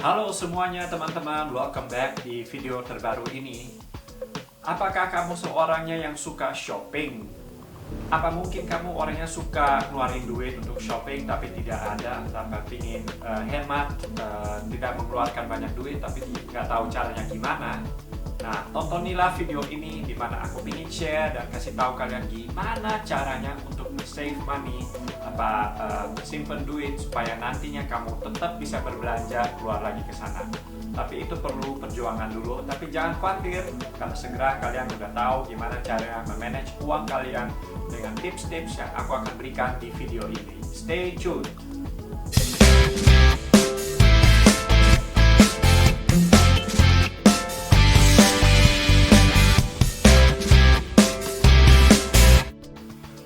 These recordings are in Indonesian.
Halo semuanya teman-teman, welcome back di video terbaru ini. Apakah kamu seorangnya yang suka shopping? Apa mungkin kamu orangnya suka keluarin duit untuk shopping tapi tidak ada, tapi ingin hemat, tidak mengeluarkan banyak duit tapi nggak tahu caranya gimana? Nah, tontoninlah video ini di mana aku ingin share dan kasih tahu kalian gimana caranya untuk save money, simpen duit supaya nantinya kamu tetap bisa berbelanja keluar lagi ke sana. Tapi itu perlu perjuangan dulu, tapi jangan khawatir karena segera kalian udah tahu gimana caranya memanage uang kalian dengan tips-tips yang aku akan berikan di video ini. Stay tuned.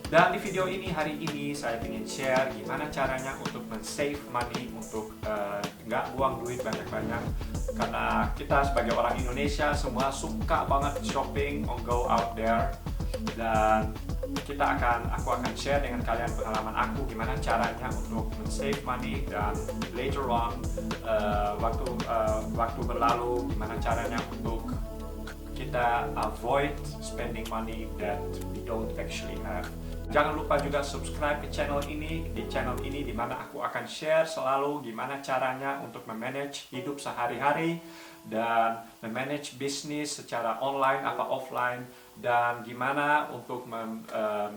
Dan di video ini hari ini saya ingin share gimana caranya untuk men-save money, untuk nggak buang duit banyak-banyak. Karena kita sebagai orang Indonesia semua suka banget shopping, go out there. Dan aku akan share dengan kalian pengalaman aku gimana caranya untuk men-save money, dan later on waktu berlalu gimana caranya untuk kita avoid spending money that we don't actually have. Jangan lupa juga subscribe ke channel ini, di mana aku akan share selalu gimana caranya untuk memanage hidup sehari-hari dan memanage bisnis secara online apa offline, dan gimana untuk membuat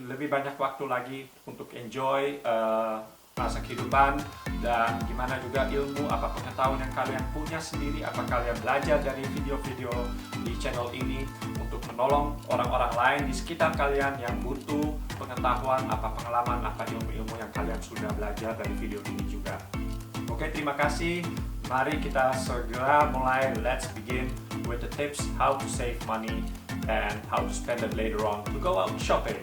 lebih banyak waktu lagi untuk enjoy masa kehidupan, dan gimana juga ilmu apa pengetahuan yang kalian punya sendiri, apa kalian belajar dari video-video di channel ini untuk menolong orang-orang lain di sekitar kalian yang butuh pengetahuan, apa pengalaman, apa ilmu-ilmu yang kalian sudah belajar dari video ini juga. Oke, terima kasih. Mari kita segera mulai. Let's begin with the tips how to save money and how to spend it later on to go out shopping.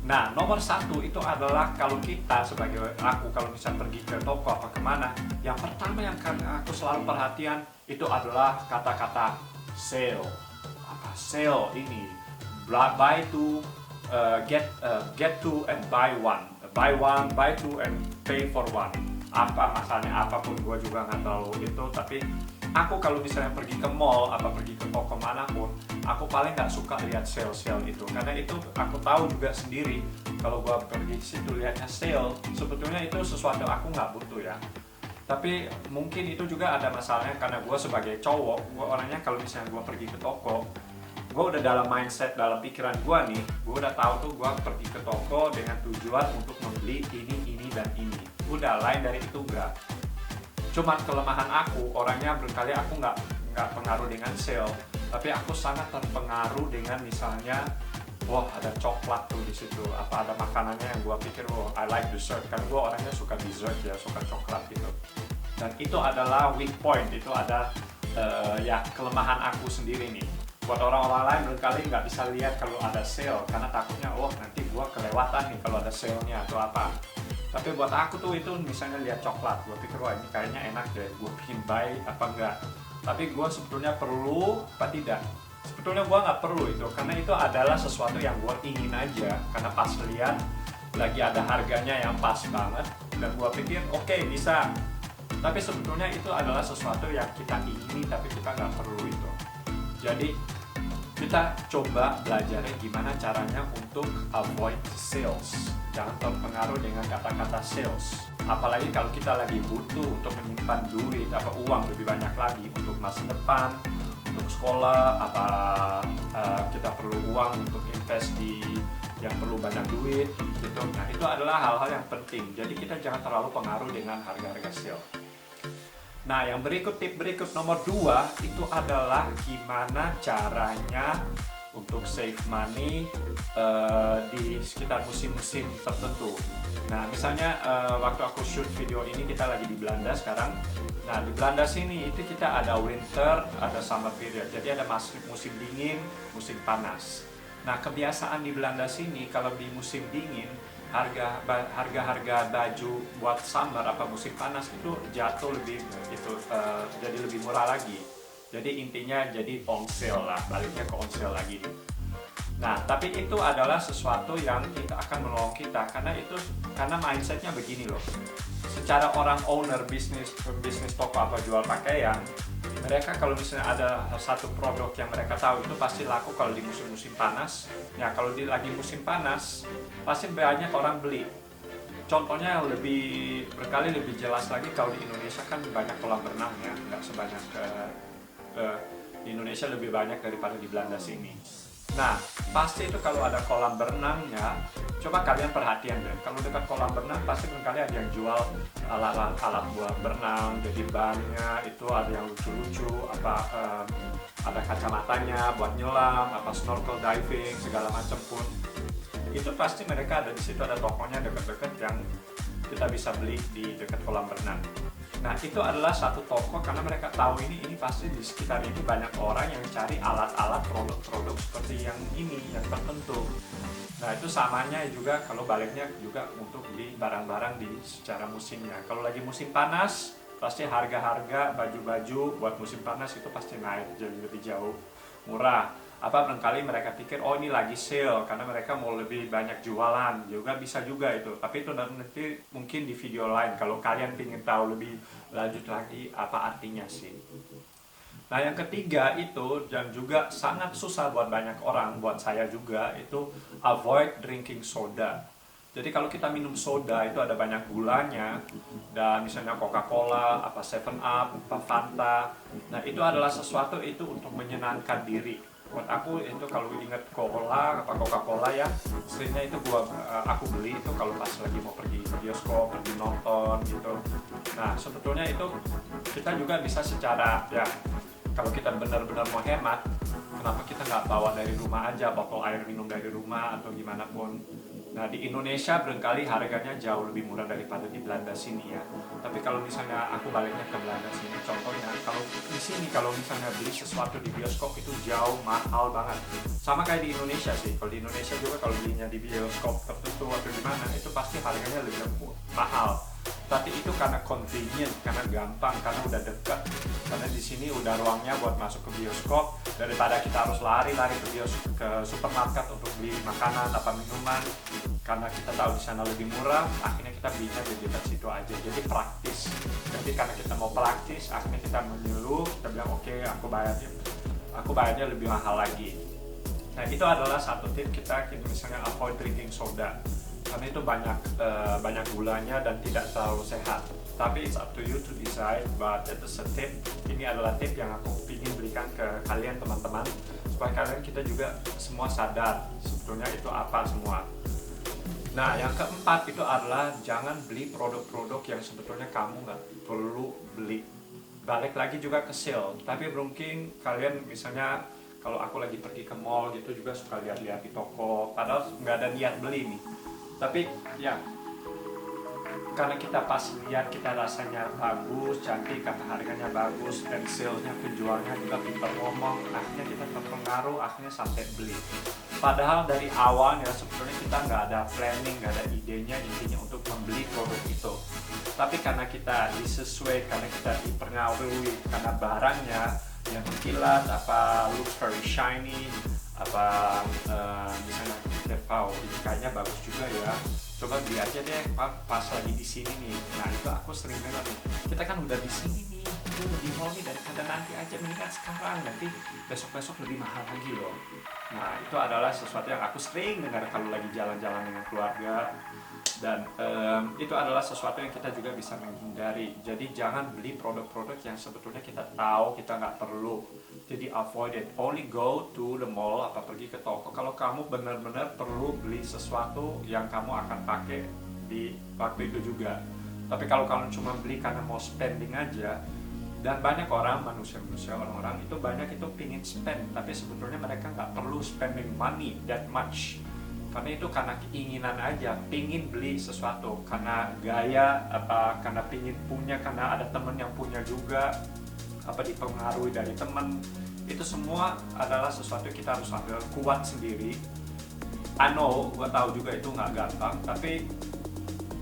Nah, nomor satu itu adalah kalau bisa pergi ke toko apa kemana, yang pertama yang aku selalu perhatian itu adalah kata-kata sale. Apa sale ini? Buy two, get two and buy one. Buy one, buy two and pay for one. Apa masalahnya, apapun gue juga nggak terlalu itu, tapi aku kalau misalnya pergi ke mall apa pergi ke toko manapun, aku paling nggak suka lihat sale itu, karena itu aku tahu juga sendiri kalau gue pergi situ lihatnya sale, sebetulnya itu sesuatu aku nggak butuh ya. Tapi mungkin itu juga ada masalahnya karena gue sebagai cowok, gue orangnya kalau misalnya gue pergi ke toko, gue udah dalam mindset, dalam pikiran gue nih, gue udah tahu tuh gue pergi ke toko dengan tujuan untuk membeli ini dan ini. Udah, lain dari itu enggak. Cuman kelemahan aku, orangnya berkali aku nggak pengaruh dengan sale, tapi aku sangat terpengaruh dengan misalnya, wah ada coklat tuh di situ, apa ada makanannya yang gue pikir, wah I like dessert, kan gue orangnya suka dessert ya, suka coklat gitu. Dan itu adalah weak point, itu ada kelemahan aku sendiri nih. Buat orang-orang lain berkali nggak bisa lihat kalau ada sale, karena takutnya, wah nanti gue kelewatan nih kalau ada sale-nya atau apa. Tapi buat aku tuh itu misalnya lihat coklat, gue pikir wah ini kayaknya enak deh, gue pengen buy apa enggak. Tapi gue sebetulnya perlu apa tidak? Sebetulnya gue nggak perlu itu, karena itu adalah sesuatu yang gue ingin aja. Karena pas lihat lagi ada harganya yang pas banget, dan gue pikir oke, bisa. Tapi sebetulnya itu adalah sesuatu yang kita ingini, tapi kita nggak perlu itu. Jadi kita coba belajarnya gimana caranya untuk avoid sales. Jangan terpengaruh dengan kata-kata sales. Apalagi kalau kita lagi butuh untuk menyimpan duit, uang lebih banyak lagi untuk masa depan, untuk sekolah, kita perlu uang untuk invest di yang perlu banyak duit, gitu. Nah, itu adalah hal-hal yang penting. Jadi kita jangan terlalu pengaruh dengan harga-harga sale. Nah, yang tip berikut nomor 2 itu adalah gimana caranya untuk save money di sekitar musim-musim tertentu. Nah, misalnya waktu aku shoot video ini kita lagi di Belanda sekarang. Nah, di Belanda sini itu kita ada winter, ada summer period. Jadi ada musim dingin, musim panas. Nah, kebiasaan di Belanda sini kalau di musim dingin harga baju buat summer musim panas itu jatuh jadi lebih murah lagi. Jadi intinya jadi on sale lah, baliknya ke on sale lagi. Nah, tapi itu adalah sesuatu yang kita akan menolong kita karena mindsetnya begini loh. Secara orang owner bisnis toko apa jual pakaian, mereka kalau misalnya ada satu produk yang mereka tahu itu pasti laku kalau di musim-musim panas. Ya, kalau lagi musim panas pasti banyak orang beli. Contohnya yang berkali lebih jelas lagi kalau di Indonesia kan banyak kolam renang ya, nggak sebanyak di Indonesia lebih banyak daripada di Belanda sini. Nah, pasti itu kalau ada kolam berenangnya, coba kalian perhatian deh. Kalau dekat kolam berenang, pasti berkali ada yang jual alat buat berenang, jadi bannya itu ada yang lucu-lucu, ada kacamatanya buat nyelam, snorkel diving, segala macam pun. Itu pasti mereka ada di situ, ada tokonya dekat-dekat yang kita bisa beli di dekat kolam berenang. Nah, itu adalah satu toko karena mereka tahu ini pasti di sekitar ini banyak orang yang cari alat-alat produk-produk seperti yang ini, yang tertentu. Nah, itu samanya juga kalau baliknya juga untuk beli barang-barang secara musimnya. Kalau lagi musim panas, pasti harga-harga baju-baju buat musim panas itu pasti naik jadi lebih jauh murah. Barangkali mereka pikir oh ini lagi sale karena mereka mau lebih banyak jualan, juga bisa juga itu, tapi itu nanti mungkin di video lain kalau kalian ingin tahu lebih lanjut lagi apa artinya sih. Nah, yang ketiga itu dan juga sangat susah buat banyak orang, buat saya juga, itu avoid drinking soda. Jadi kalau kita minum soda itu ada banyak gulanya, dan misalnya Coca-Cola, 7up, Fanta. Nah, itu adalah sesuatu itu untuk menyenangkan diri. Buat aku itu kalau ingat Coca-Cola ya, seringnya itu aku beli itu kalau pas lagi mau pergi ke bioskop, pergi nonton gitu. Nah, sebetulnya itu kita juga bisa secara ya, kalau kita benar-benar mau hemat, kenapa kita nggak bawa dari rumah aja, botol air minum dari rumah atau gimana pun. Nah, di Indonesia barangkali harganya jauh lebih murah daripada di Belanda sini ya. Tapi kalau misalnya aku baliknya ke Belanda sini, contohnya kalau di sini kalau misalnya beli sesuatu di bioskop itu jauh mahal banget. Sama kayak di Indonesia sih. Kalau di Indonesia juga kalau belinya di bioskop tertentu atau gimana itu pasti harganya lebih mahal. Tapi itu karena convenient, karena gampang, karena udah dekat. Karena di sini udah ruangnya buat masuk ke bioskop, daripada kita harus lari-lari ke supermarket untuk beli makanan apa minuman. Karena kita tahu di sana lebih murah, akhirnya kita belinya di dekat situ aja. Jadi praktis. Jadi karena kita mau praktis, akhirnya kita menyuruh, kita bilang oke, aku bayarnya lebih mahal lagi. Nah, itu adalah satu tip kita misalnya avoid drinking soda. Karena itu banyak gulanya dan tidak terlalu sehat. Tapi it's up to you to decide, but it is a tip. Ini adalah tip yang aku ingin berikan ke kalian teman-teman, supaya kalian kita juga semua sadar sebetulnya itu apa semua. Nah, yang keempat itu adalah jangan beli produk-produk yang sebetulnya kamu nggak perlu beli. Balik lagi juga ke sale, tapi mungkin kalian misalnya kalau aku lagi pergi ke mall gitu juga suka lihat-lihat di toko, padahal nggak ada niat beli nih. Tapi ya, karena kita pas lihat kita rasanya bagus, cantik, kata harganya bagus, dan salesnya penjualnya juga pintar ngomong, akhirnya kita terpengaruh, akhirnya sampai beli. Padahal dari awal ya sebetulnya kita nggak ada planning, nggak ada idenya intinya untuk membeli produk itu. Tapi karena kita karena kita dipengaruhi, karena barangnya yang mengkilat, looks very shiny, misalnya kita tahu ini kayaknya bagus juga ya, coba beli aja deh pas lagi di sini nih. Nah, itu aku sering dengar nih, kita kan udah di sini nih, itu lebih mahal nih daripada nanti aja, mendingan sekarang, nanti besok lebih mahal lagi loh. Nah, itu adalah sesuatu yang aku sering dengar kalau lagi jalan-jalan dengan keluarga. Dan itu adalah sesuatu yang kita juga bisa menghindari. Jadi jangan beli produk-produk yang sebetulnya kita tahu kita nggak perlu. Jadi avoid it. Only go to the mall, pergi ke toko kalau kamu benar-benar perlu beli sesuatu yang kamu akan pakai di waktu itu juga. Tapi kalau kamu cuma beli karena mau spending aja, dan banyak orang, orang-orang itu banyak itu pingin spend, tapi sebetulnya mereka nggak perlu spending money that much. Karena itu karena keinginan aja, pingin beli sesuatu, karena gaya, karena pingin punya, karena ada temen yang punya juga, dipengaruhi dari temen. Itu semua adalah sesuatu kita harus ambil kuat sendiri. I know, gue tahu juga itu nggak gampang, tapi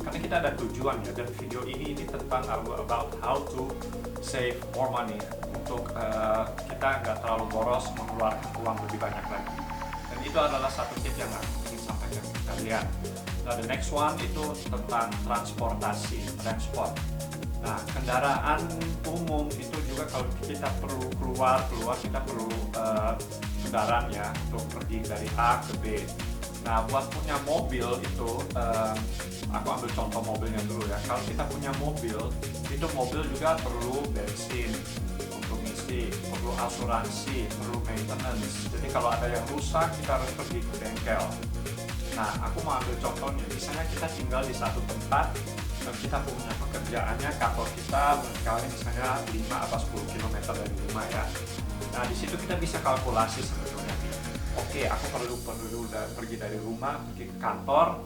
karena kita ada tujuan ya, dan video ini tentang about how to save more money, untuk kita nggak terlalu boros mengeluarkan uang lebih banyak lagi. Dan itu adalah satu tip yang aku ingin sampaikan ke kalian. Nah, the next one itu tentang transportasi, transport. Nah, kendaraan umum itu juga kalau kita perlu keluar kita perlu kendaraan ya untuk pergi dari A ke B. Nah, buat punya mobil itu, aku ambil contoh mobilnya dulu ya. Kalau kita punya mobil, itu mobil juga perlu bensin untuk ngisi, perlu asuransi, perlu maintenance. Jadi kalau ada yang rusak, kita harus pergi ke bengkel. Nah, aku mau ambil contohnya, misalnya kita tinggal di satu tempat dan kita punya pekerjaannya, kantor kita berkali misalnya 5 atau 10 km dari rumah ya. Nah, di situ kita bisa kalkulasi sebetulnya. Oke, aku perlu pergi dari rumah pergi ke kantor,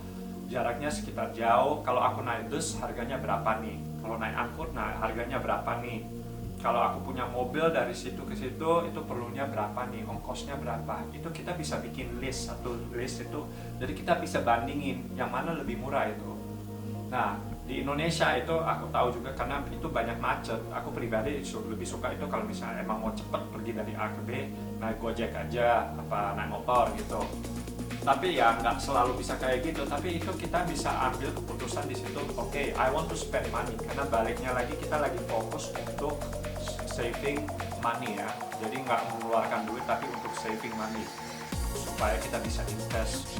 jaraknya sekitar jauh. Kalau aku naik bus, harganya berapa nih? Kalau naik angkut, nah harganya berapa nih? Kalau aku punya mobil dari situ ke situ, itu perlunya berapa nih? Ongkosnya berapa? Itu kita bisa bikin list, satu list itu. Jadi kita bisa bandingin yang mana lebih murah itu. Nah, di Indonesia itu aku tahu juga karena itu banyak macet. Aku pribadi lebih suka itu kalau misalnya emang mau cepet pergi dari A ke B, naik Gojek aja, apa naik motor gitu. Tapi ya nggak selalu bisa kayak gitu. Tapi itu kita bisa ambil keputusan di situ. Oke, I want to spend money. Karena baliknya lagi kita lagi fokus untuk saving money ya. Jadi nggak mengeluarkan duit tapi untuk saving money supaya kita bisa invest.